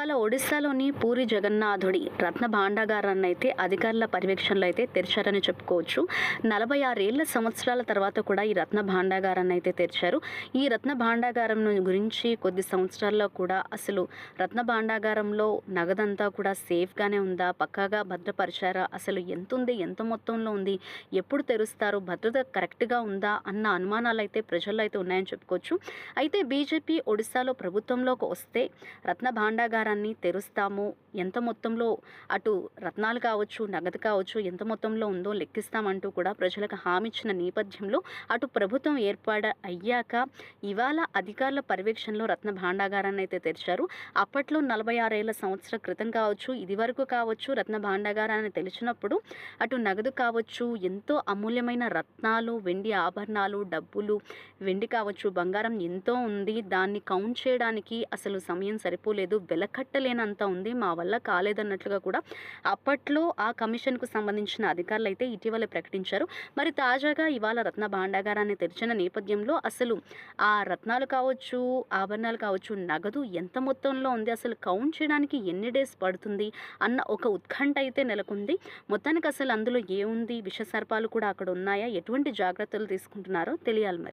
ఇవాళ ఒడిశాలోని పూరి జగన్నాథుడి రత్న భాండాగారాన్ని అయితే అధికారుల పర్యవేక్షణలో అయితే తెరిచారని చెప్పుకోవచ్చు. 46 సంవత్సరాల తర్వాత కూడా ఈ రత్న భాండాగారాన్ని అయితే తెరిచారు. ఈ రత్న భాండాగారం గురించి కొద్ది సంవత్సరాల్లో కూడా అసలు రత్న భాండాగారంలో నగదంతా కూడా సేఫ్గానే ఉందా, పక్కాగా భద్రపరిచారా, అసలు ఎంత ఉంది, ఎంత మొత్తంలో ఉంది, ఎప్పుడు తెరుస్తారు, భద్రత కరెక్ట్గా ఉందా అన్న అనుమానాలు అయితే ప్రజల్లో అయితే ఉన్నాయని చెప్పుకోవచ్చు. అయితే బీజేపీ ఒడిశాలో ప్రభుత్వంలోకి వస్తే రత్న భాండాగారాన్ని తెరుస్తాము, ఎంత మొత్తంలో అటు రత్నాలు కావచ్చు, నగదు కావచ్చు, ఎంత మొత్తంలో ఉందో లెక్కిస్తామంటూ కూడా ప్రజలకు హామీ ఇచ్చిన నేపథ్యంలో అటు ప్రభుత్వం అయ్యాక ఇవాళ అధికారుల పర్యవేక్షణలో రత్న భాండాగారాన్ని అయితే తెరిచారు. అప్పట్లో 46 సంవత్సరాల క్రితం కావచ్చు, ఇది వరకు కావచ్చు, రత్న భాండాగారాన్ని తెలిసినప్పుడు అటు నగదు కావచ్చు, ఎంతో అమూల్యమైన రత్నాలు, వెండి ఆభరణాలు, డబ్బులు, వెండి కావచ్చు, బంగారం ఎంతో ఉంది. దాన్ని కౌంట్ చేయడానికి అసలు సమయం సరిపోలేదు, వెలకట్టలేనంత ఉంది, మా వల్ల కాలేదన్నట్లుగా కూడా అప్పట్లో ఆ కమిషన్కు సంబంధించిన అధికారులు అయితే ఇటీవల ప్రకటించారు. మరి తాజాగా ఇవాళ రత్న భాండాగారాన్ని తెరిచిన నేపథ్యంలో అసలు ఆ రత్నాలు కావచ్చు, ఆభరణాలు కావచ్చు, నగదు ఎంత మొత్తంలో ఉంది, అసలు కౌంట్ చేయడానికి ఎన్ని డేస్ పడుతుంది అన్న ఒక ఉత్కంఠ అయితే నెలకొంది. మొత్తానికి అసలు అందులో ఏముంది, విష సర్పాలు కూడా అక్కడ ఉన్నాయా, ఎటువంటి జాగ్రత్తలు తీసుకుంటున్నారో తెలియాలి మరి.